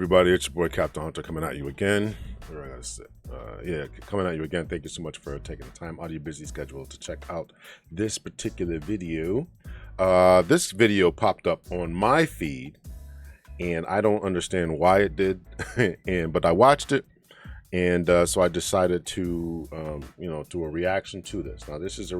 Everybody, it's your boy Captain Hunter coming at you again. Where I gotta sit? Coming at you again. Thank you so much for taking the time out of your busy schedule to check out this particular video. This video popped up on my feed, and I don't understand why it did. But I watched it, and so I decided to, do a reaction to this. Now, this is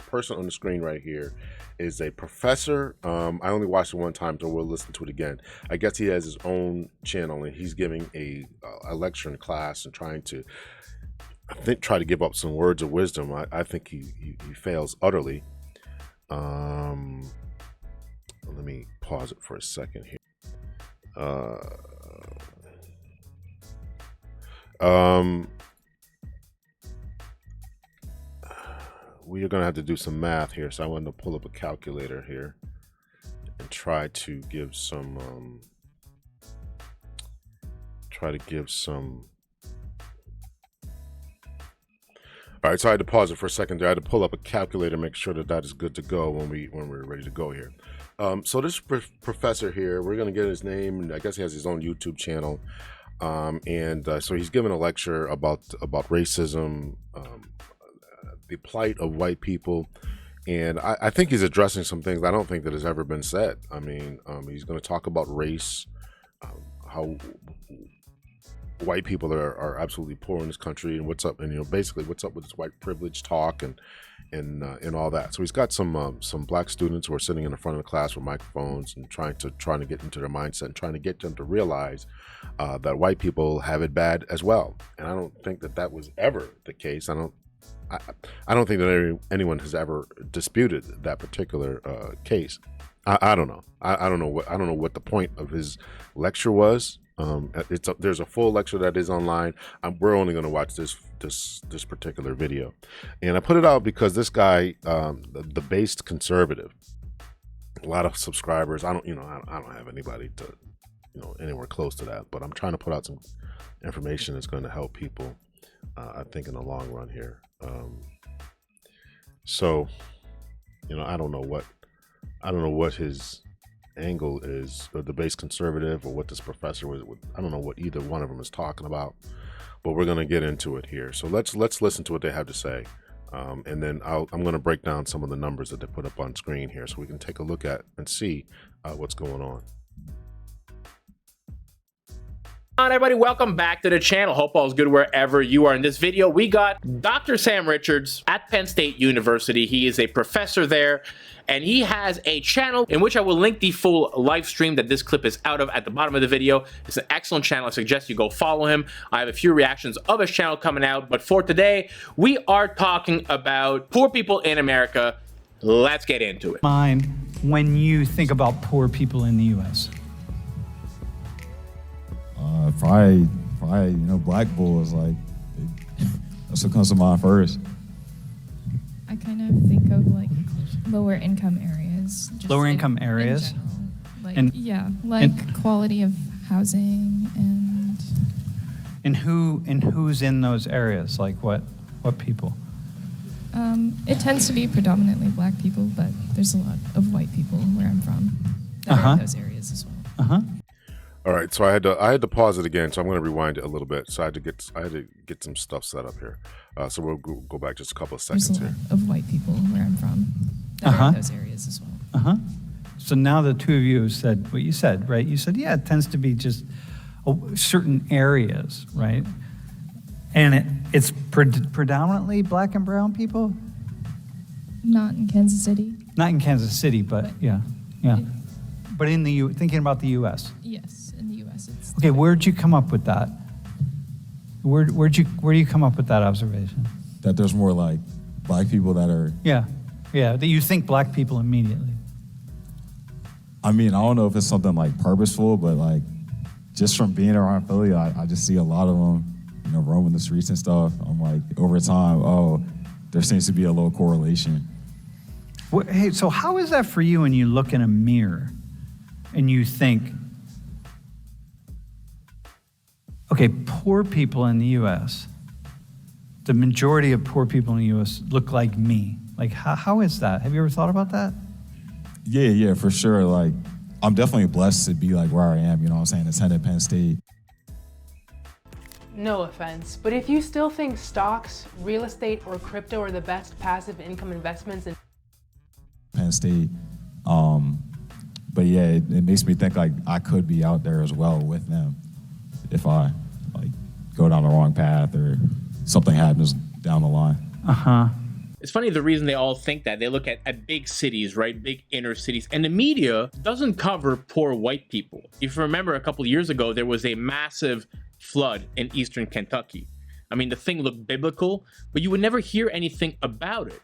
person on the screen right here is a professor. I only watched it one time, so we'll listen to it again. I guess he has his own channel, and he's giving a lecture in class and trying to, try to give up some words of wisdom. I think he fails utterly. Let me pause it for a second here. We are going to have to do some math here, so I wanted to pull up a calculator here and try to give some all right, so I had to pause it for a second there. I had to pull up a calculator, make sure that is good to go when we're ready to go here. So this professor here, we're going to get his name, and I guess he has his own YouTube channel. So he's giving a lecture about racism, the plight of white people, and I think he's addressing some things I don't think that has ever been said. I mean, he's going to talk about race, how white people are absolutely poor in this country, and what's up, and basically what's up with this white privilege talk and all that. So he's got some black students who are sitting in the front of the class with microphones and trying to get into their mindset and trying to get them to realize that white people have it bad as well. And I don't think that was ever the case. I don't think that anyone has ever disputed that particular case. I don't know. I don't know what the point of his lecture was. There's a full lecture that is online. We're only going to watch this particular video, and I put it out because this guy, the based conservative, a lot of subscribers. I don't have anybody to, anywhere close to that, but I'm trying to put out some information that's going to help people. I think in the long run here. I don't know what his angle is, or the base conservative, or what this professor was. I don't know what either one of them is talking about, but we're going to get into it here. So let's listen to what they have to say, and then I'm going to break down some of the numbers that they put up on screen here, so we can take a look at and see what's going on. Hi everybody, welcome back to the channel. Hope all is good wherever you are. In this video, we got Dr. Sam Richards at Penn State University. He is a professor there, and he has a channel in which I will link the full live stream that this clip is out of at the bottom of the video. It's an excellent channel. I suggest you go follow him. I have a few reactions of his channel coming out, but for today, we are talking about poor people in America. Let's get into it. Mind when you think about poor people in the U.S.? Probably, black bulls, that's what comes to mind first. I kind of think of lower income areas. Lower income areas? In general. Quality of housing And who's in those areas? Like what people? It tends to be predominantly black people, but there's a lot of white people where I'm from that are in those areas as well. All right, so I had to pause it again, so I'm going to rewind it a little bit. So I had to get some stuff set up here. So we'll go back just a couple of seconds here. There's a lot of white people where I'm from that are in those areas as well. So now the two of you have said what you said, right? You said, yeah, it tends to be just certain areas, right? And it's predominantly black and brown people? Not in Kansas City. Not in Kansas City, but yeah. But thinking about the U.S. Yes, in the U.S. it's okay. Where'd you come up with that? Where do you come up with that observation? That there's more black people that are. Yeah. That you think black people immediately. I mean, I don't know if it's something purposeful, but just from being around Philly, I just see a lot of them, roaming the streets and stuff. I'm over time, there seems to be a low correlation. Hey, so how is that for you when you look in a mirror and you think, okay, poor people in the U.S., the majority of poor people in the U.S. look like me. How is that? Have you ever thought about that? Yeah, for sure. I'm definitely blessed to be like where I am, you know what I'm saying, attended Penn State. No offense, but if you still think stocks, real estate, or crypto are the best passive income investments in Penn State, but yeah, it makes me think like I could be out there as well with them if I like go down the wrong path or something happens down the line. It's funny the reason they all think that. They look at big cities, right? Big inner cities. And the media doesn't cover poor white people. If you remember a couple of years ago, there was a massive flood in eastern Kentucky. I mean, the thing looked biblical, but you would never hear anything about it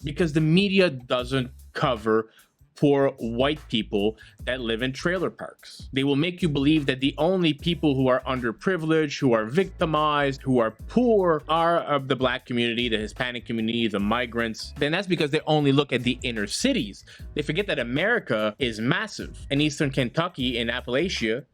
because the media doesn't cover poor white people that live in trailer parks. They will make you believe that the only people who are underprivileged, who are victimized, who are poor are of the black community, the Hispanic community, the migrants. Then that's because they only look at the inner cities. They forget that America is massive. In eastern Kentucky, in Appalachia,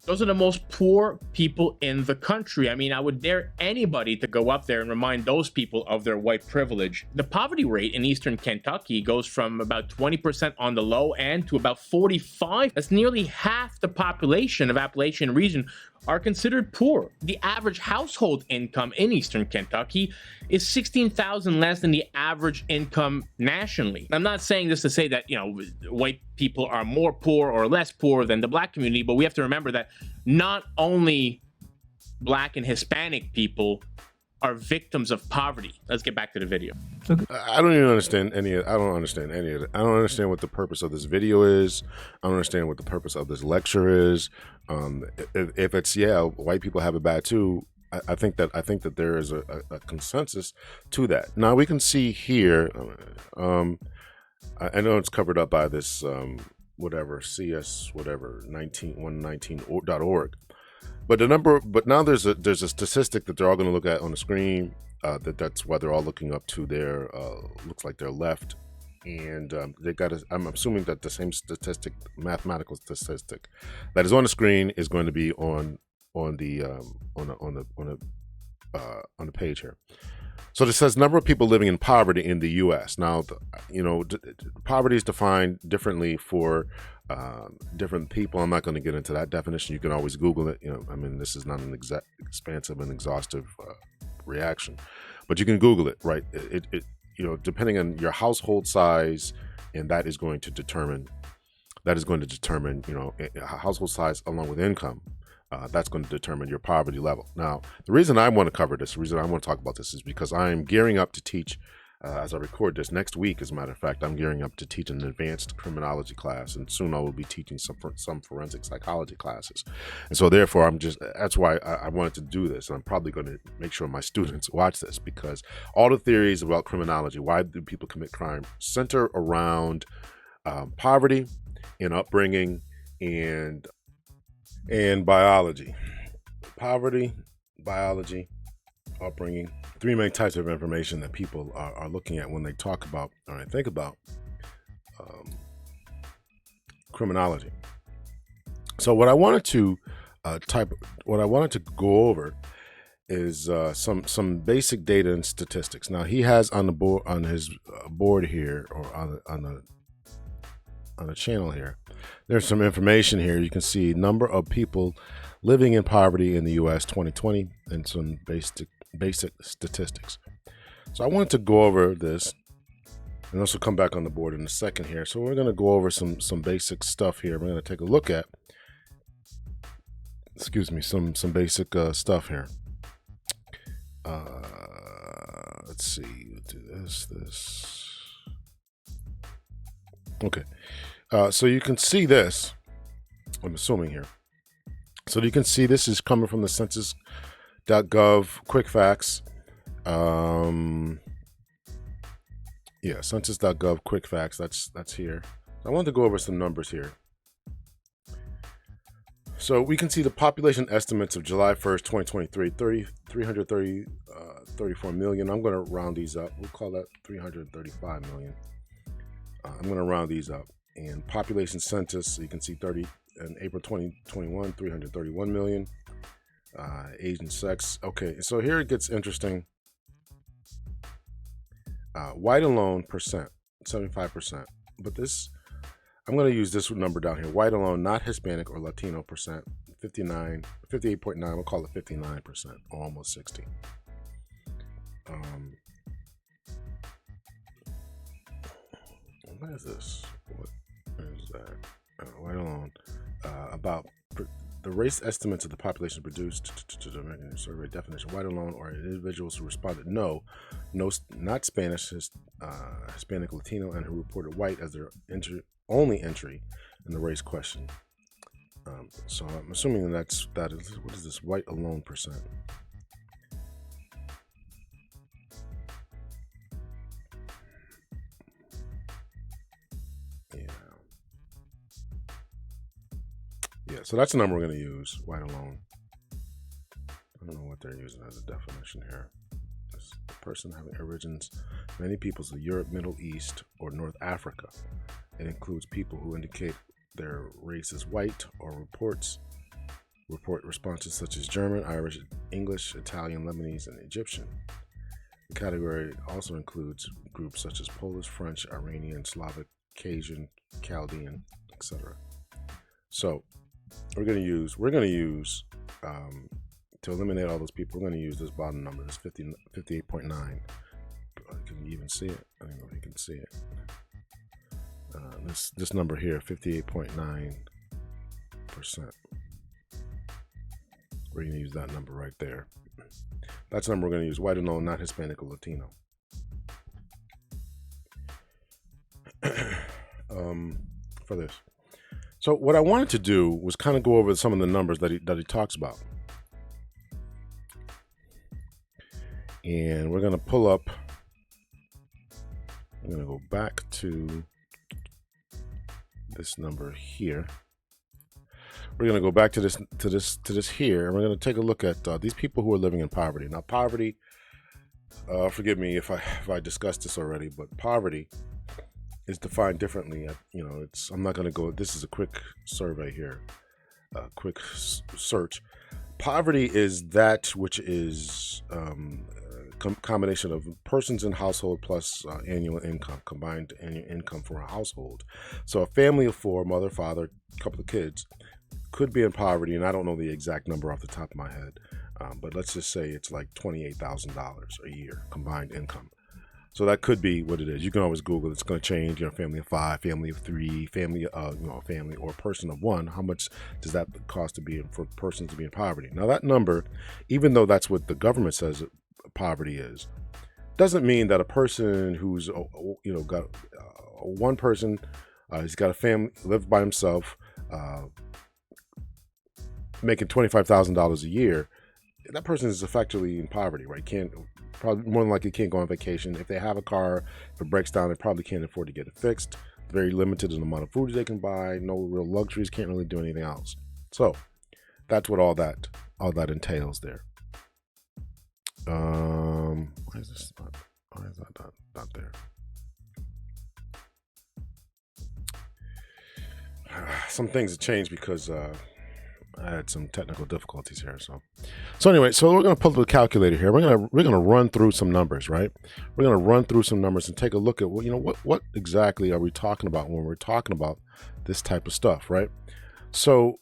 those are the most poor people in the country. I mean, I would dare anybody to go up there and remind those people of their white privilege. The poverty rate in eastern Kentucky goes from about 20% on the low end to about 45%. That's nearly half the population of Appalachian region are considered poor. The average household income in eastern Kentucky is $16,000 less than the average income nationally. I'm not saying this to say that, you know, white people are more poor or less poor than the black community, but we have to remember that not only black and Hispanic people are victims of poverty. Let's get back to the video. I don't even understand any of it. I don't understand any of it. I don't understand what the purpose of this video is. I don't understand what the purpose of this lecture is. If it's, yeah, white people have it bad too, I think that there is a consensus to that. Now we can see here, I know it's covered up by this whatever CS whatever 19119.org. But the number, but now there's a statistic that they're all going to look at on the screen. That's why they're all looking up to their looks like their left, and they got. I'm assuming that the same statistic, mathematical statistic, that is on the screen is going to be on the page here. So it says number of people living in poverty in the U.S. Now, poverty is defined differently for different people. I'm not going to get into that definition. You can always Google it. I mean, this is not an expansive and exhaustive reaction, but you can Google it, right? It depending on your household size, and that is going to determine household size along with income. That's going to determine your poverty level. Now, the reason I want to cover this, the reason I want to talk about this is because I am gearing up to teach, as I record this next week, as a matter of fact, I'm gearing up to teach an advanced criminology class, and soon I will be teaching some forensic psychology classes. And so therefore, that's why I wanted to do this. And I'm probably going to make sure my students watch this, because all the theories about criminology, why do people commit crime, center around poverty and upbringing and biology. Poverty, biology, upbringing. Three main types of information that people are looking at when they talk about or they think about criminology. So what I wanted to go over is some basic data and statistics. Now he has on his board here, or on the channel here, there's some information here. You can see number of people living in poverty in the U.S. 2020 and some basic statistics. So I wanted to go over this and also come back on the board in a second here. So we're going to go over some basic stuff here. We're going to take a look at, some basic stuff here. Let's see, we'll do this. Okay. So you can see this, I'm assuming here. So you can see this is coming from the census.gov quick facts. Census.gov quick facts, that's here. I wanted to go over some numbers here. So we can see the population estimates of July 1st, 2023, 334 million. I'm going to round these up. We'll call that 335 million. I'm going to round these up. And population census, so you can see in April 2021, 331 million. Age and sex. Okay, so here it gets interesting. White alone percent, 75%. But this, I'm going to use this number down here. White alone, not Hispanic or Latino percent, 58.9. We'll call it 59%, or almost 60. What is this? What is that? White alone. About the race estimates of the population produced to the American survey definition. White alone or individuals who responded no, not Spanish, Hispanic, Latino, and who reported white as their only entry in the race question. So I'm assuming that is, what is this, white alone percent? Yeah, so that's the number we're going to use, white alone. I don't know what they're using as a definition here. This person having origins, many peoples of Europe, Middle East, or North Africa. It includes people who indicate their race is white or report responses such as German, Irish, English, Italian, Lebanese, and Egyptian. The category also includes groups such as Polish, French, Iranian, Slavic, Cajun, Chaldean, etc. So we're going to use to eliminate all those people, we're going to use this bottom number, this 58.9. Can you even see it? I don't know if you can see it. This number here, 58.9%. We're going to use that number right there. That's the number we're going to use, white alone, not Hispanic or Latino. For this. So what I wanted to do was kind of go over some of the numbers that he talks about. And we're going to pull up, I'm going to go back to this number here. We're going to go back to this here, and we're going to take a look at these people who are living in poverty. Now, poverty, forgive me if I discussed this already, but poverty is defined differently. I'm not going to go. This is a quick survey here, quick search. Poverty is that which is combination of persons in household plus annual income, combined annual income for a household. So a family of four, mother, father, couple of kids, could be in poverty, and I don't know the exact number off the top of my head, but let's just say it's like $28,000 a year combined income. So that could be what it is. You can always Google. It's going to change. Family of five, family of three, family, family or person of one. How much does that cost for persons to be in poverty? Now that number, even though that's what the government says poverty is, doesn't mean that a person who's got one person, he's got a family, lives by himself, making $25,000 a year. That person is effectively in poverty, right? Probably more than likely can't go on vacation. If they have a car, if it breaks down, they probably can't afford to get it fixed. Very limited in the amount of food they can buy. No real luxuries. Can't really do anything else. So that's what all that entails there. Why is this not? Why is that not there? Some things have changed because I had some technical difficulties here. So anyway, so we're going to pull up the calculator here. We're going to run through some numbers, right? We're going to run through some numbers and take a look at what exactly are we talking about when we're talking about this type of stuff, right? So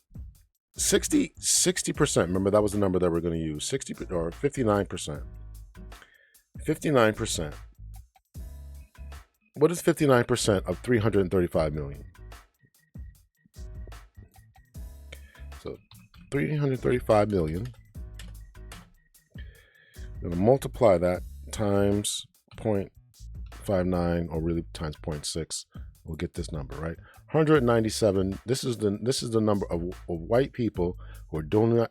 60%, remember that was the number that we're going to use, 60 or 59%. 59%. What is 59% of 335 million? So 335 million. I'm going to multiply that times 0.59, or really times 0.6. We'll get this number, right? 197. This is the number of white people who do not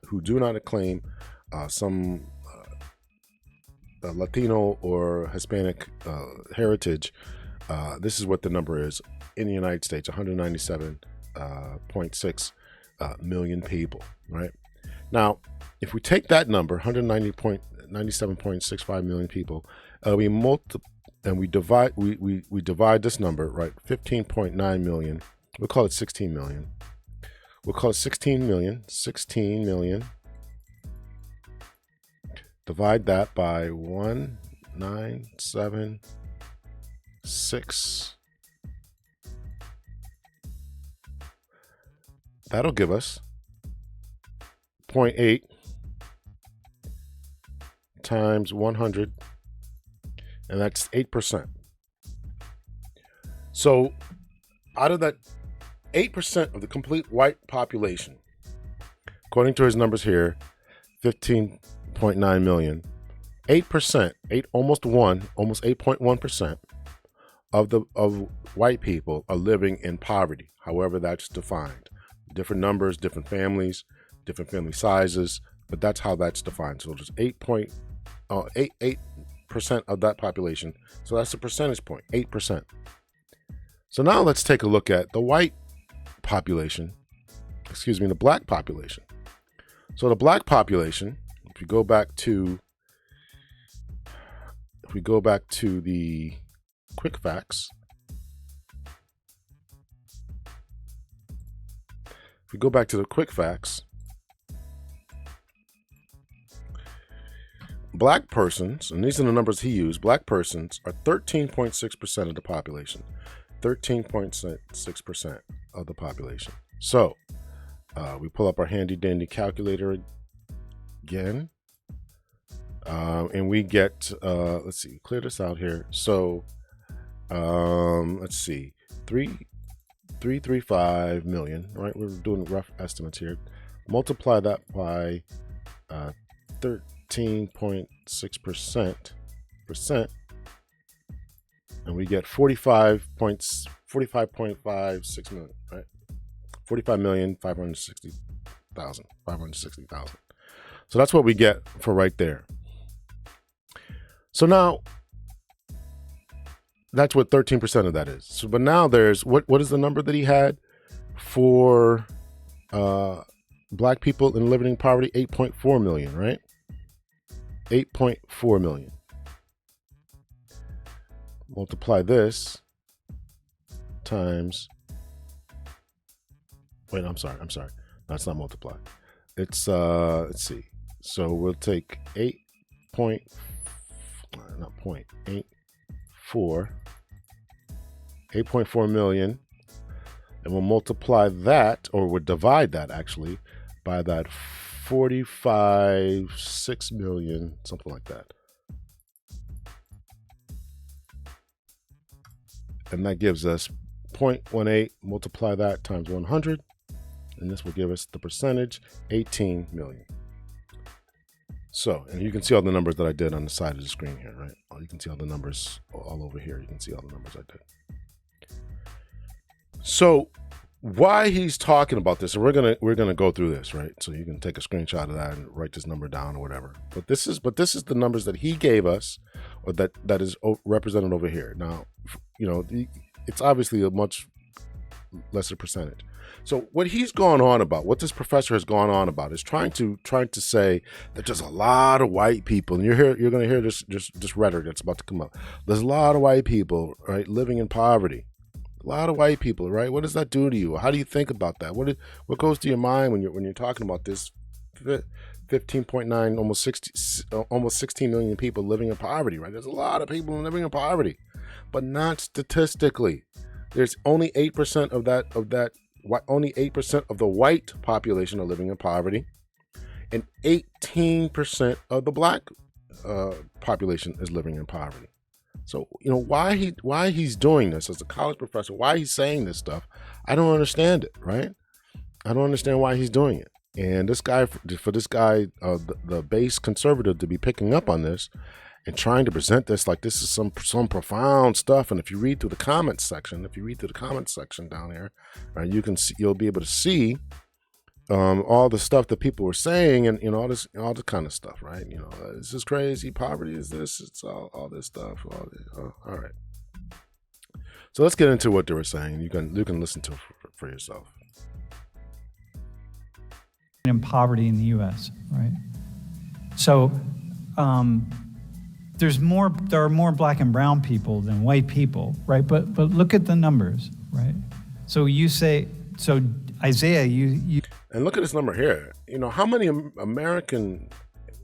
claim some Latino or Hispanic heritage. This is what the number is in the United States: 197.6 million people. Right now, if we take that number, 197.65 million people, we divide this number, right? 15.9 million. We'll call it 16 million. We'll call it 16 million. 16 million. Divide that by 1,976 that'll give us 0.8 times 100, and that's 8%. So out of that 8% of the complete white population, according to his numbers here, 15.9 million, 8%, almost 8.1% of white people are living in poverty, however that's defined. Different numbers, different families, different family sizes, but that's how that's defined. So there's 8% of that population. So that's the percentage point, 8%. So now let's take a look at the white population, the black population. So the black population, if we go back to the quick facts, black persons, and these are the numbers he used, black persons are 13.6% of the population. 13.6% of the population. So we pull up our handy dandy calculator again, and we get, let's see, clear this out here. So let's see, 335 million, right? We're doing rough estimates here. Multiply that by 13.6%, and we get 45.56 million, right? 45,560,000. So that's what we get for right there. So now that's what 13% of that is. So, but now there's what is the number that he had for black people in living in poverty? 8.4 million, right? 8.4 million. Multiply this times, wait, I'm sorry. That's not multiply. It's, let's see. So we'll take 8.4 million, and we'll multiply that, or we'll divide that actually by that 6 million, something like that. And that gives us 0.18, multiply that times 100, and this will give us the percentage, 18 million. So, and you can see all the numbers that I did on the side of the screen here, right? You can see all the numbers all over here. You can see all the numbers I did. So, why he's talking about this, and we're gonna go through this, right? So you can take a screenshot of that and write this number down or whatever. But this is the numbers that he gave us, or that is represented over here. Now, you know, it's obviously a much lesser percentage. So what he's gone on about, what this professor has gone on about, is trying to say that there's a lot of white people, and you're going to hear this rhetoric that's about to come up. There's a lot of white people, right, living in poverty. A lot of white people, right? What does that do to you? How do you think about that? What goes to your mind when you're talking about this 15.9, almost 16 million people living in poverty, right? There's a lot of people living in poverty, but not statistically. There's only 8% of that. Only 8% of the white population are living in poverty, and 18% of the black population is living in poverty. So, you know, why he's doing this as a college professor, why he's saying this stuff, I don't understand it, right? I don't understand why he's doing it. And this guy, the base conservative, to be picking up on this and trying to present this like this is some profound stuff. And if you read through the comments section, down here, right, you'll be able to see all the stuff that people were saying, and, you know, all the kind of stuff, right? You know, this is crazy, poverty is this, it's all this stuff, all right. So let's get into what they were saying. You can listen to it for yourself. In poverty in the U.S., right? So there are more black and brown people than white people, right? But look at the numbers, right? So Isaiah, you and look at this number here. You know, how many American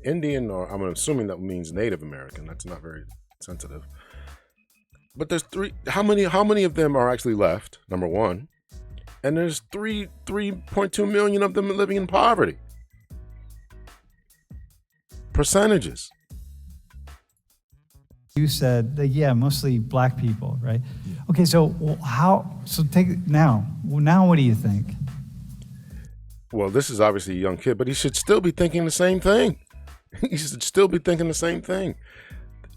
Indian, or I'm assuming that means Native American. That's not very sensitive. But there's three. How many of them are actually left? Number one. and there's 3.2 million of them living in poverty. Percentages. You said that, yeah, mostly black people, right? Yeah. Okay, so now what do you think? Well, this is obviously a young kid, but he should still be thinking the same thing. He should still be thinking the same thing.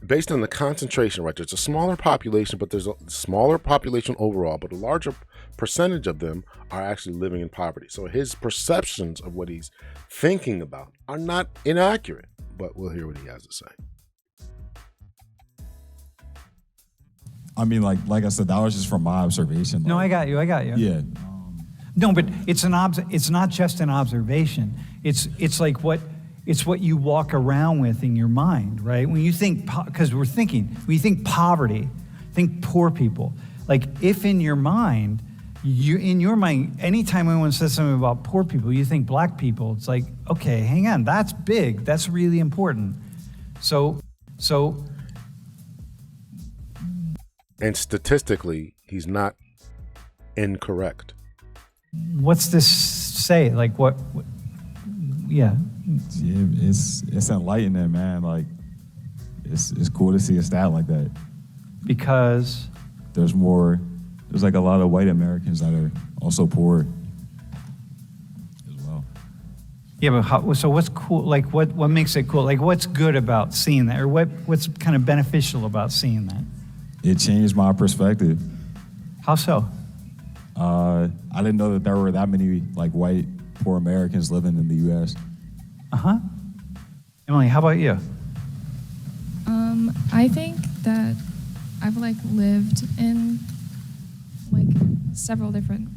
Based on the concentration, right? There's a smaller population, but there's a smaller population overall, but a larger percentage of them are actually living in poverty. So his perceptions of what he's thinking about are not inaccurate, but we'll hear what he has to say. I mean, like I said, that was just from my observation. No, I got you. Yeah. No, but it's not just an observation. It's like what you walk around with in your mind, right? When you think, because when you think poverty, think poor people. Like if in your mind, anytime anyone says something about poor people, you think black people, it's like, okay, hang on, that's big, that's really important. So. And statistically, he's not incorrect. What's this say? Like what yeah. It's enlightening, man. Like it's cool to see a stat like that. Because there's like a lot of white Americans that are also poor as well. Yeah, but so what's cool? Like what makes it cool? Like what's good about seeing that, or what's kind of beneficial about seeing that? It changed my perspective. How so? I didn't know that there were that many like white poor Americans living in the U.S. Emily, how about you? I think that I've like lived in like several different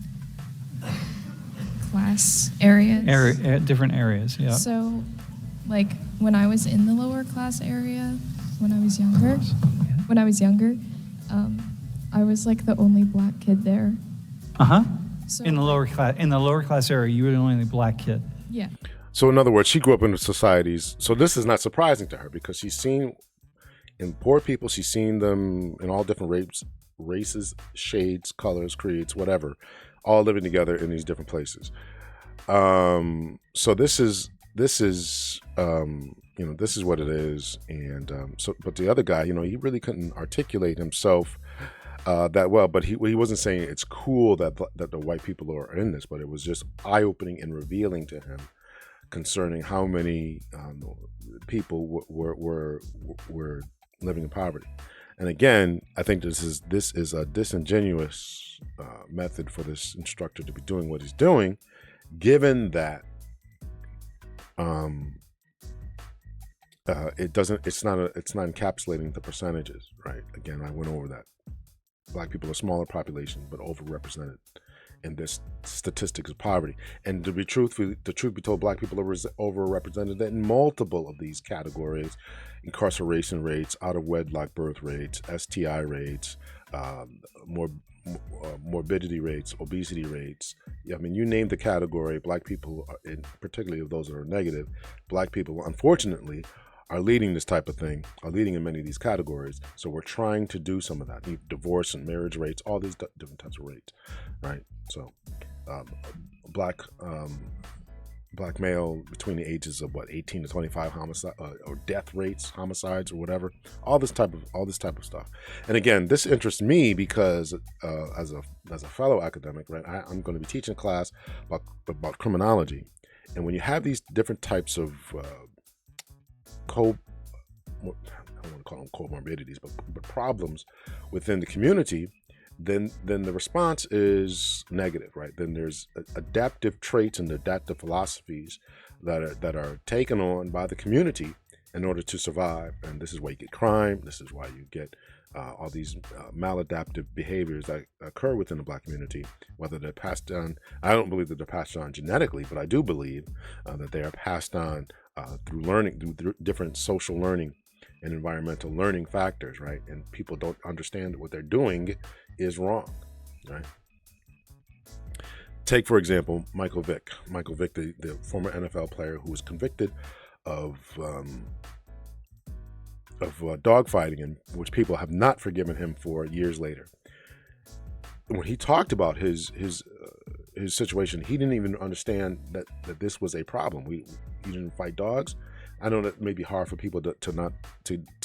class areas. Different areas, yeah. So, like when I was in the lower class area, when I was younger, I was like the only black kid there. So, in the lower class area, you were the only black kid. Yeah. So in other words, she grew up in the societies. So this is not surprising to her because she's seen in poor people, she's seen them in all different races, shades, colors, creeds, whatever, all living together in these different places. So this is this is what it is. And but the other guy, he really couldn't articulate himself that well, but he wasn't saying it's cool that the white people are in this, but it was just eye-opening and revealing to him concerning how many people were living in poverty. And again, I think this is a disingenuous method for this instructor to be doing what he's doing, given that it's not encapsulating the percentages, right? Again, I went over that. Black people are a smaller population, but overrepresented in this statistics of poverty. And the truth be told, black people are overrepresented in multiple of these categories: incarceration rates, out of wedlock birth rates, STI rates, morbidity rates, obesity rates. I mean, you name the category, black people, particularly of those that are negative, black people, unfortunately, are leading this type of thing, are leading in many of these categories. So we're trying to do some of that. Divorce and marriage rates, all these different types of rates, right? So black male between the ages of 18 to 25 homicide or death rates, homicides or whatever, all this type of stuff. And again, this interests me because as a fellow academic, right, I'm going to be teaching a class about criminology. And when you have these different types of I don't want to call them comorbidities, but problems within the community, then the response is negative, right? Then there's adaptive traits and adaptive philosophies that are taken on by the community in order to survive. And this is why you get crime. This is why you get all these maladaptive behaviors that occur within the black community, whether they're passed down. I don't believe that they're passed on genetically, but I do believe that they are passed on through learning, through different social learning and environmental learning factors, right? And people don't understand that what they're doing is wrong, right? Take, for example, Michael Vick, the former NFL player who was convicted of dogfighting, and which people have not forgiven him for years later. When he talked about his his situation, he didn't even understand that this was a problem. He didn't fight dogs. I know that may be hard for people to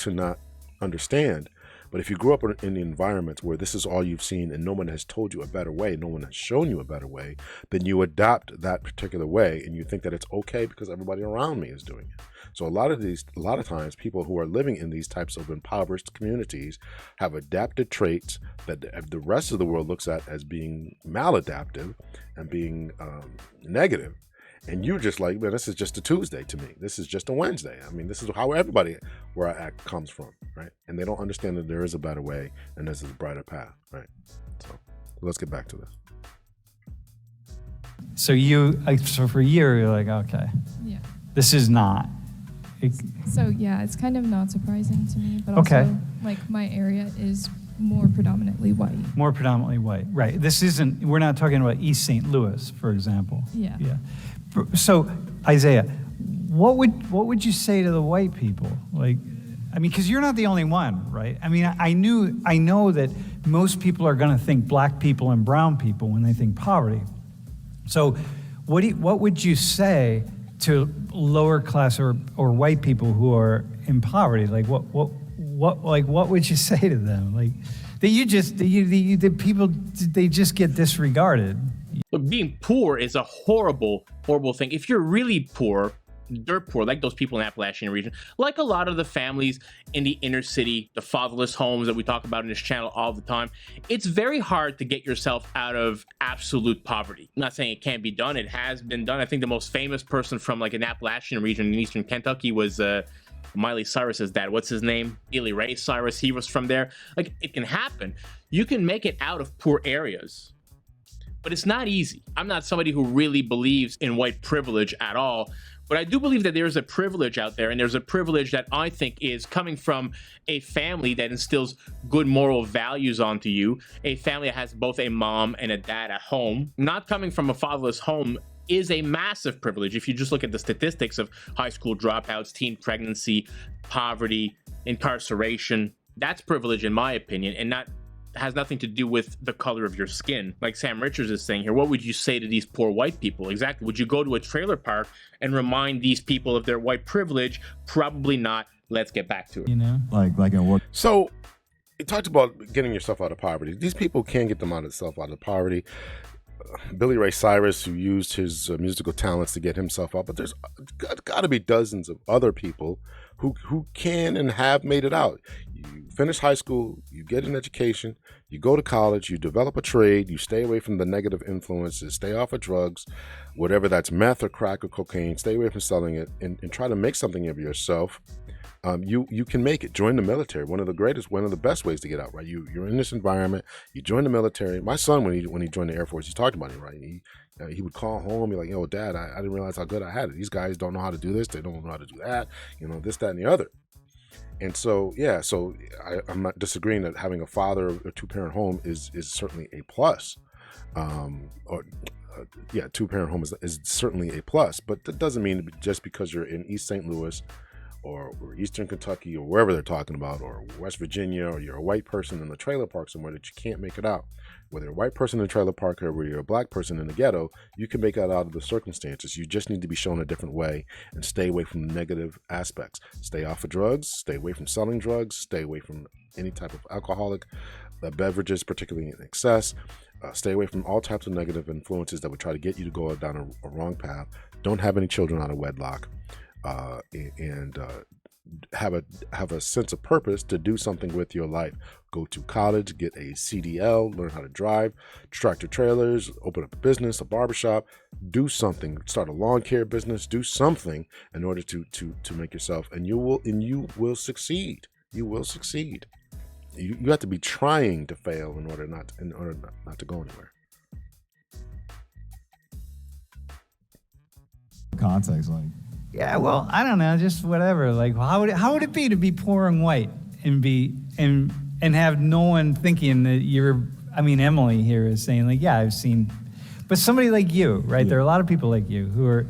not understand, but if you grew up in the environment where this is all you've seen and no one has told you a better way, no one has shown you a better way, then you adopt that particular way and you think that it's okay because everybody around me is doing it. So a lot of times people who are living in these types of impoverished communities have adapted traits that the rest of the world looks at as being maladaptive and being negative. And you're just like, man, this is just a Tuesday to me. This is just a Wednesday. I mean, this is how everybody where I act comes from, right? And they don't understand that there is a better way and there's a brighter path, right? So let's get back to this. So for a year, you're like, okay, Yeah. this is not. So yeah, it's kind of not surprising to me, but also Okay. like my area is more predominantly white. More predominantly white, right? We're not talking about East St. Louis, for example. Yeah. Yeah. So, Isaiah, what would you say to the white people? Like, I mean, because you're not the only one, right? I mean, I know that most people are going to think black people and brown people when they think poverty. So, what would you say to lower class or white people who are in poverty? Like, what would you say to them? Like, that people just get disregarded. Look, being poor is a horrible, horrible thing. If you're really poor, dirt poor, like those people in the Appalachian region, like a lot of the families in the inner city, the fatherless homes that we talk about in this channel all the time, it's very hard to get yourself out of absolute poverty. I'm not saying it can't be done. It has been done. I think the most famous person from like an Appalachian region in eastern Kentucky was Miley Cyrus's dad. What's his name? Billy Ray Cyrus. He was from there. Like, it can happen. You can make it out of poor areas. But it's not easy. I'm not somebody who really believes in white privilege at all, but I do believe that there's a privilege out there, and there's a privilege that I think is coming from a family that instills good moral values onto you, a family that has both a mom and a dad at home. Not coming from a fatherless home is a massive privilege. If you just look at the statistics of high school dropouts, teen pregnancy, poverty, incarceration, that's privilege in my opinion, and has nothing to do with the color of your skin. Like Sam Richards is saying here, what would you say to these poor white people? Exactly. Would you go to a trailer park and remind these people of their white privilege? Probably not. Let's get back to it. You know, Like in what? So you talked about getting yourself out of poverty. These people can get themselves out of poverty. Billy Ray Cyrus, who used his musical talents to get himself out, but there's got to be dozens of other people who can and have made it out. You finish high school, you get an education, you go to college, you develop a trade, you stay away from the negative influences, stay off of drugs, whatever that's meth or crack or cocaine, stay away from selling it, and try to make something of yourself. You can make it. Join the military. One of the best ways to get out, right? You're in this environment. You join the military. My son, when he joined the Air Force, he talked about it, right? He would call home, be like, "Yo, Dad, I didn't realize how good I had it. These guys don't know how to do this. They don't know how to do that. You know, this, that, and the other." And so, yeah. So I'm not disagreeing that having a father or two-parent home is certainly a plus. Two-parent home is certainly a plus. But that doesn't mean just because you're in East St. Louis or Eastern Kentucky or wherever they're talking about, or West Virginia, or you're a white person in the trailer park somewhere, that you can't make it out. Whether you're a white person in the trailer park or whether you're a black person in the ghetto, you can make it out of the circumstances. You just need to be shown a different way and stay away from the negative aspects. Stay off of drugs, stay away from selling drugs, stay away from any type of alcoholic beverages, particularly in excess. Stay away from all types of negative influences that would try to get you to go down a wrong path. Don't have any children out of wedlock. And have a sense of purpose to do something with your life. Go to college, get a CDL, learn how to drive, tractor trailers, open up a business, a barbershop, do something, start a lawn care business, do something in order to make yourself, and you will succeed. You will succeed. You have to be trying to fail in order not to go anywhere. Context, like. yeah. Well, I don't know, just whatever. Like, how would it be to be poor and white and have no one thinking that you're? I mean, Emily here is saying like, yeah, I've seen, but somebody like you, right? Yeah. There are a lot of people like you who are,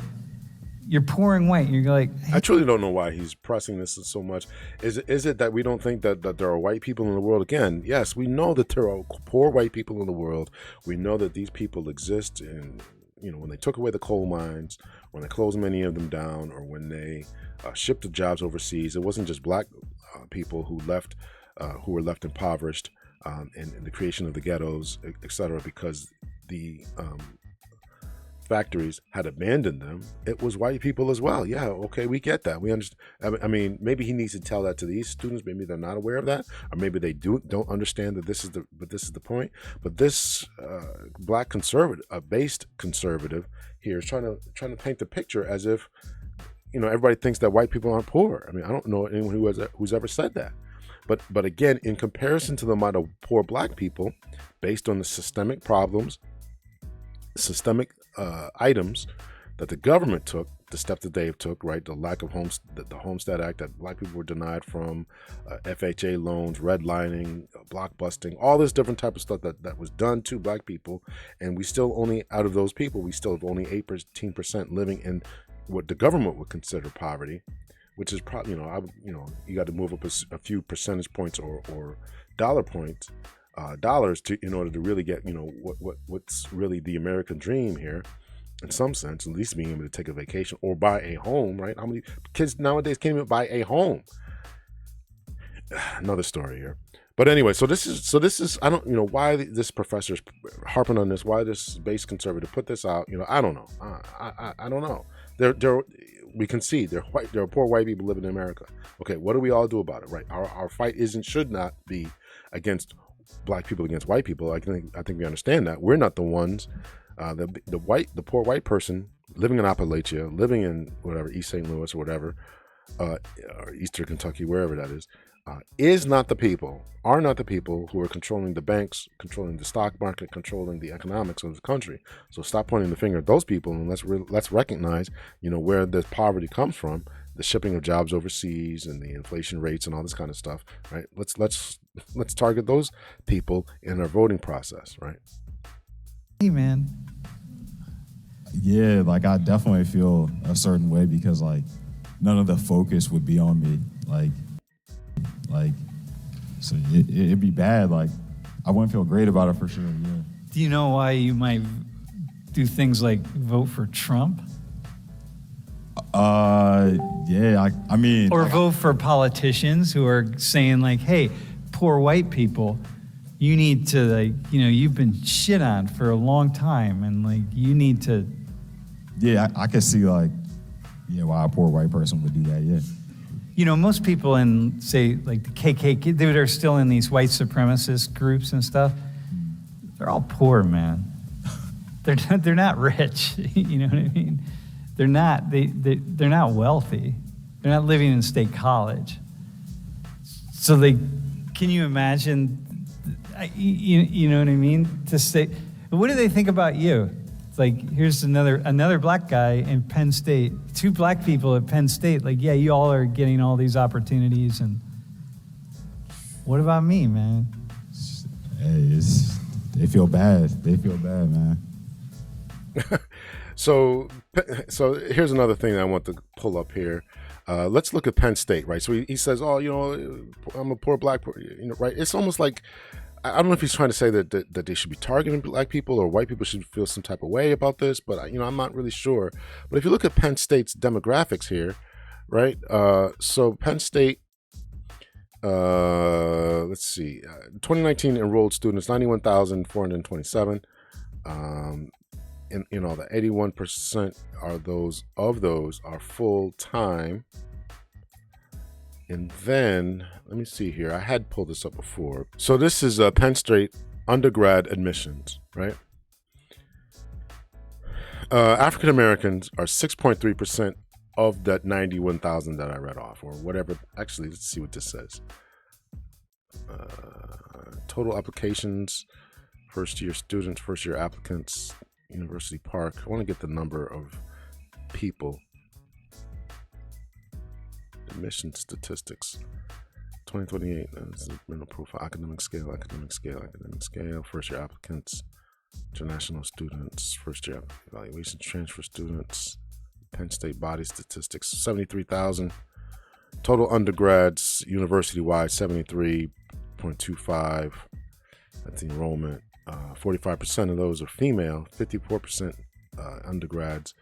you're pouring white. You're like, hey, I truly don't know why he's pressing this so much. Is it that we don't think that there are white people in the world? Again, yes, we know that there are poor white people in the world. We know that these people exist in, when they took away the coal mines, when they closed many of them down, or when they shipped the jobs overseas. It wasn't just black people who were left impoverished in the creation of the ghettos, etc., because the factories had abandoned them. It was white people as well. Yeah, okay, we get that. We understand. I mean, maybe he needs to tell that to these students. Maybe they're not aware of that, or maybe they don't understand that this is the point. But this black conservative, based conservative here, is trying to paint the picture as if everybody thinks that white people aren't poor. I mean, I don't know anyone who's ever said that. But again, in comparison to the amount of poor black people, based on the systemic problems, systemic items that the government took, the steps that they took, right? The lack of the Homestead Act that black people were denied from, FHA loans, redlining, block busting, all this different type of stuff that was done to black people, and we still only, out of those people, we still have only 18% living in what the government would consider poverty, which is probably, you got to move up a few percentage points or dollar points. Dollars in order to really get what's really the American dream here, in some sense, at least being able to take a vacation or buy a home, right? How many kids nowadays can't even buy a home? Another story here. But anyway, so this is I don't why this professor is harping on this, why this base conservative put this out. I don't know. I don't know. We can see there are poor white people living in America. Okay, what do we all do about it, right? Our fight should not be against black people against white people. I think we understand that. We're not the ones, the poor white person living in Appalachia, living in whatever, East St. Louis or whatever, or Eastern Kentucky, wherever that is not the people, are not the people who are controlling the banks, controlling the stock market, controlling the economics of the country. So stop pointing the finger at those people, and let's recognize, where the poverty comes from, the shipping of jobs overseas and the inflation rates and all this kind of stuff, right? Let's target those people in our voting process, right? hey, man. Yeah, like I definitely feel a certain way because like none of the focus would be on me. Like so it'd be bad. Like I wouldn't feel great about it for sure. Yeah. Do you know why you might do things like vote for Trump? Yeah, I mean... Or vote for politicians who are saying like, hey, poor white people, you need to like, you've been shit on for a long time and like, you need to... Yeah, I could see like, why a poor white person would do that, yeah. Most people in, say, like the KKK, that are still in these white supremacist groups and stuff, they're all poor, man. They're not rich, you know what I mean? They're not wealthy. They're not living in state college. So can you imagine, you know what I mean? To say, what do they think about you? It's like, here's another black guy in Penn State, two black people at Penn State. Like, yeah, you all are getting all these opportunities. And what about me, man? Hey, they feel bad. They feel bad, man. So here's another thing that I want to pull up here. Let's look at Penn State, right? So he says, "Oh, I'm a poor black, right?" It's almost like I don't know if he's trying to say that they should be targeting black people or white people should feel some type of way about this, but I'm not really sure. But if you look at Penn State's demographics here, right? So Penn State, let's see, 2019 enrolled students 91,427. And the 81% of those are full time. And then let me see here. I had pulled this up before. So this is Penn State undergrad admissions, right? African Americans are 6.3% of that 91,000 that I read off, or whatever. Actually, let's see what this says. Total applications, first year students, first year applicants. University Park. I want to get the number of people. Admission statistics. 2028. Mental profile. Academic scale. First year applicants. International students. First year evaluation. Transfer students. Penn State body statistics, 73,000. Total undergrads, university-wide, 73.25. That's the enrollment. 45% of those are female, 54% undergrads,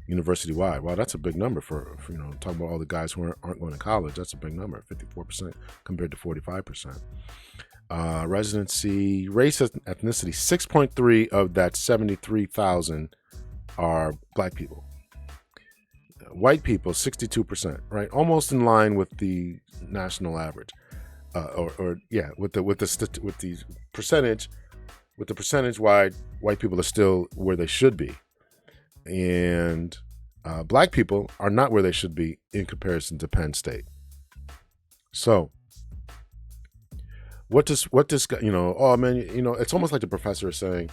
university-wide. Wow, that's a big number for talking about all the guys who aren't going to college. That's a big number, 54% compared to 45%. Residency, race, ethnicity, 6.3 of that 73,000 are black people. White people, 62%, right? Almost in line with the national average, with the percentage wide, white people are still where they should be, and black people are not where they should be in comparison to Penn State. So, what does oh man, it's almost like the professor is saying,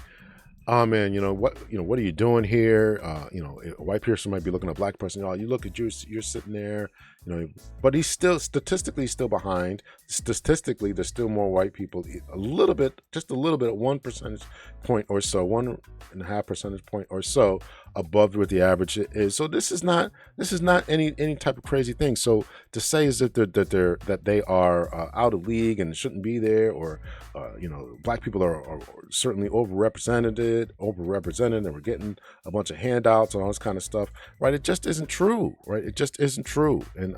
oh man, what are you doing here? A white person might be looking at a black person. Oh, you look at you're sitting there, but he's still statistically still behind. Statistically, there's still more white people, just a little bit, 1 percentage point or so, 1.5 percentage point or so above what the average is. So this is not any type of crazy thing. So to say is that they are out of league and shouldn't be there, or black people are certainly overrepresented, and we're getting a bunch of handouts and all this kind of stuff, right? It just isn't true, right? It just isn't true. And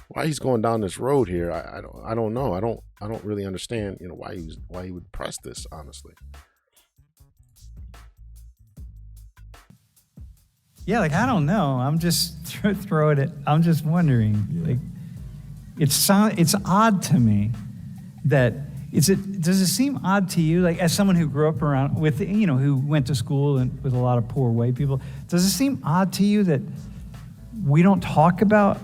why he's going down this road here, I don't know. I don't really understand, why he would press this, honestly. Yeah, I don't know. I'm just throwing it. I'm just wondering. Yeah. It's odd to me that does it seem odd to you, as someone who grew up around with, who went to school and with a lot of poor white people, does it seem odd to you that we don't talk about,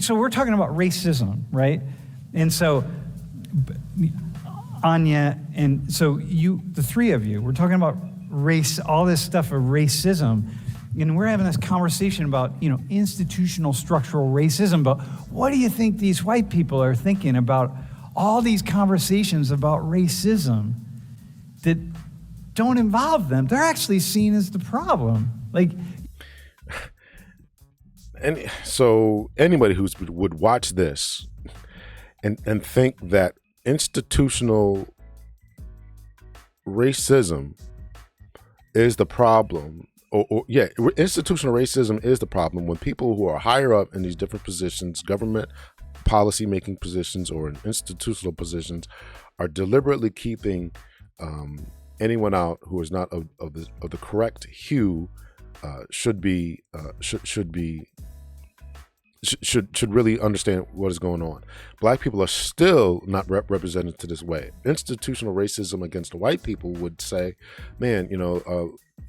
so we're talking about racism, right? And so Anya, and so the three of you, we're talking about race, all this stuff of racism, and we're having this conversation about, institutional structural racism, but what do you think these white people are thinking about all these conversations about racism that don't involve them? They're actually seen as the problem. And so anybody who would watch this and think that institutional racism is the problem, institutional racism is the problem when people who are higher up in these different positions, government policy making positions or in institutional positions, are deliberately keeping anyone out who is not of the correct hue, should really understand what is going on. Black people are still not represented to this way. Institutional racism against white people would say, man,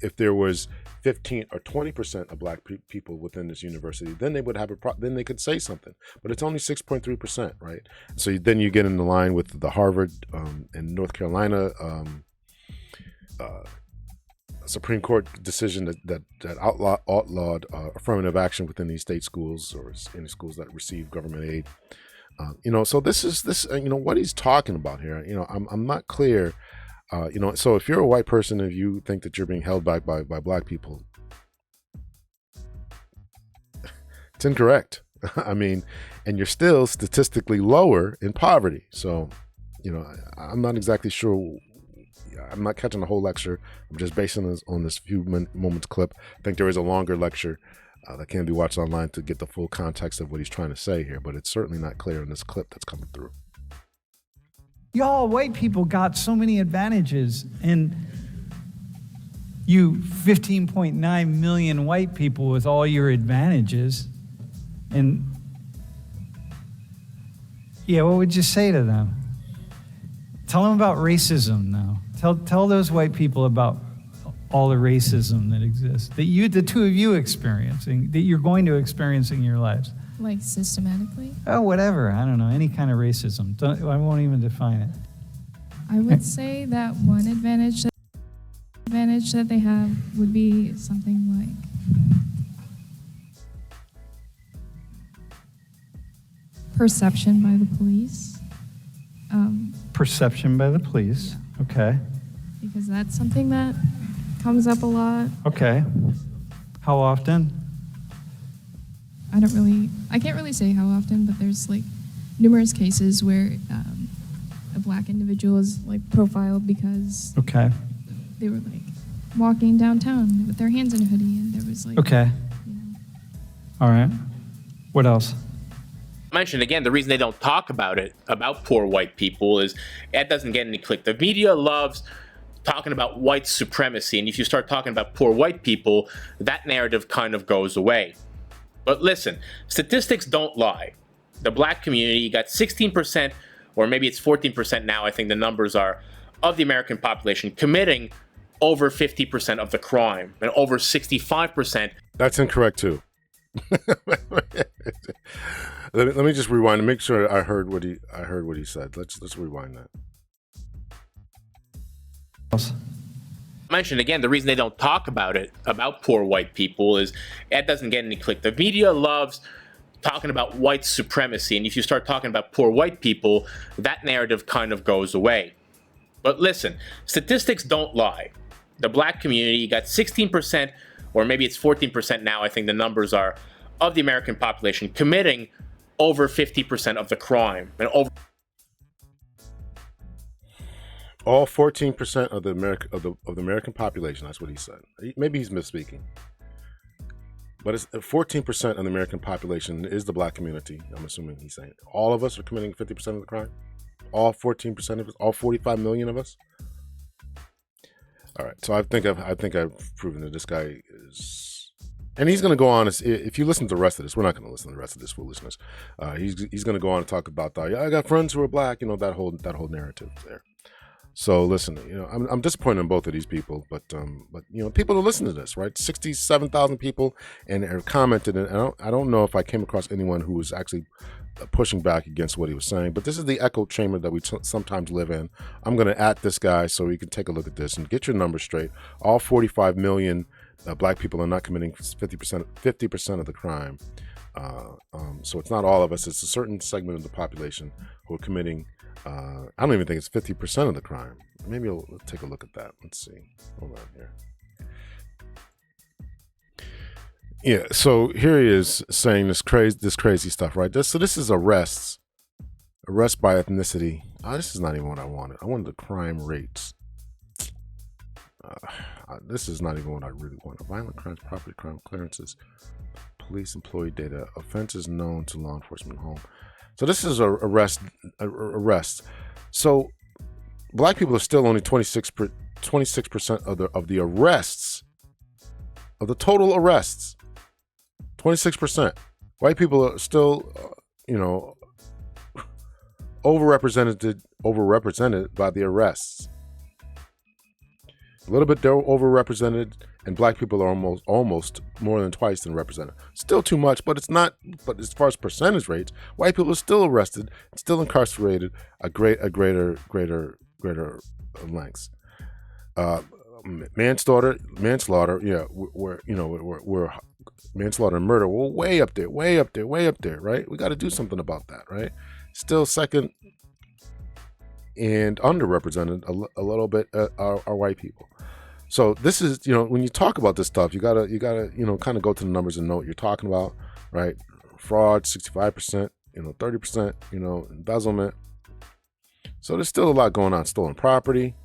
if there was 15 or 20% of black people within this university, then they would have then they could say something. But it's only 6.3%, right? So then you get in the line with the Harvard and North Carolina Supreme Court decision that outlawed affirmative action within these state schools or any schools that receive government aid. So this what he's talking about here. I'm not clear. So if you're a white person, if you think that you're being held back by black people, it's incorrect. And you're still statistically lower in poverty. So, I'm not exactly sure. I'm not catching the whole lecture. I'm just basing this on this few moments clip. I think there is a longer lecture that can be watched online to get the full context of what he's trying to say here, but it's certainly not clear in this clip that's coming through. Y'all white people got so many advantages, and you 15.9 million white people with all your advantages, and what would you say to them? Tell them about racism now. Tell those white people about all the racism that exists, that the two of you experiencing, that you're going to experience in your lives. Systematically? Oh, whatever. I don't know. Any kind of racism. I won't even define it. I would say that one advantage that they have would be something like perception by the police. Perception by the police. Okay. Because that's something that comes up a lot. Okay. How often? I can't really say how often, but there's like numerous cases where a black individual is like profiled because Okay. they were like walking downtown with their hands in a hoodie, and there was like, Okay. you know, All right. What else? Mentioned again, the reason they don't talk about it, about poor white people, is that doesn't get any click. The media loves talking about white supremacy, and if you start talking about poor white people, that narrative kind of goes away. But listen, statistics don't lie. The black community got 16%, or maybe it's 14% now, I think the numbers are, of the American population committing over 50% of the crime, and over 65%. That's incorrect too. Let me just rewind and make sure I heard what he said. Let's rewind that. Mentioned again, the reason they don't talk about it, about poor white people, is that doesn't get any click. The media loves talking about white supremacy, and if you start talking about poor white people, that narrative kind of goes away. But listen, statistics don't lie. The black community got 16%, or maybe it's 14% now, I think the numbers are, of the American population committing over 50% of the crime, and over all 14% of the American population. That's what he said. Maybe he's misspeaking, but it's 14% of the American population is the black community. I'm assuming he's saying all of us are committing 50% of the crime. All 14% of us, all 45 million of us. All right, so I think I've proven that this guy is, and he's going to go on. If you listen to the rest of this, we're not going to listen to the rest of this foolishness. He's going to go on and talk about that. Yeah, I got friends who are black. You know, that whole narrative there. So listen, you know, I'm disappointed in both of these people, but you know, people who listen to this, right? 67,000 people and are commented, and I don't know if I came across anyone who was actually pushing back against what he was saying, but this is the echo chamber that we sometimes live in. I'm going to at this guy so you can take a look at this and get your numbers straight. All 45 million black people are not committing 50% of the crime. So it's not all of us. It's a certain segment of the population who are committing. I don't even think it's 50% of the crime. Maybe we'll take a look at that. Let's see. Hold on here. Yeah, so here he is saying this crazy stuff, right? So this is arrest by ethnicity. This is not even what I wanted. I wanted the crime rates. This is not even what I really wanted. Violent crimes, property crime, clearances, police employee data, offenses known to law enforcement home. So this is arrest. So black people are still only 26% of the arrests, of the total arrests. 26%. White people are still, you know, overrepresented by the arrests. A little bit they're overrepresented, and black people are almost more than twice than represented. Still too much, but it's not. But as far as percentage rates, white people are still arrested, still incarcerated at greater lengths. Manslaughter. Yeah, we're manslaughter and murder. We're way up there, right? We got to do something about that, right? Still second and underrepresented a little bit are white people. So this is, you know, when you talk about this stuff, you gotta, you know, kind of go to the numbers and know what you're talking about, right? Fraud, 65%, you know, 30%, you know, embezzlement. So there's still a lot going on. Stolen property,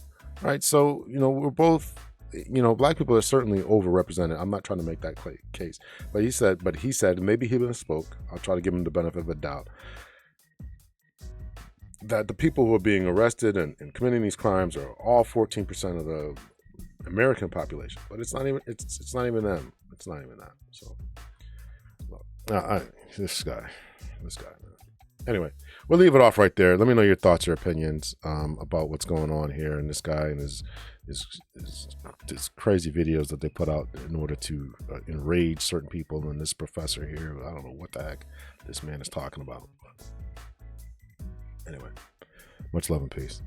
right? So, you know, we're both, you know, black people are certainly overrepresented. I'm not trying to make that case, but he said, maybe he misspoke. I'll try to give him the benefit of the doubt, that the people who are being arrested and committing these crimes are all 14% of the American population, but it's not even them. It's not even that. So, this guy, man. Anyway, we'll leave it off right there. Let me know your thoughts or opinions about what's going on here, and this guy and his crazy videos that they put out in order to enrage certain people, and this professor here. I don't know what the heck this man is talking about. Anyway, much love and peace.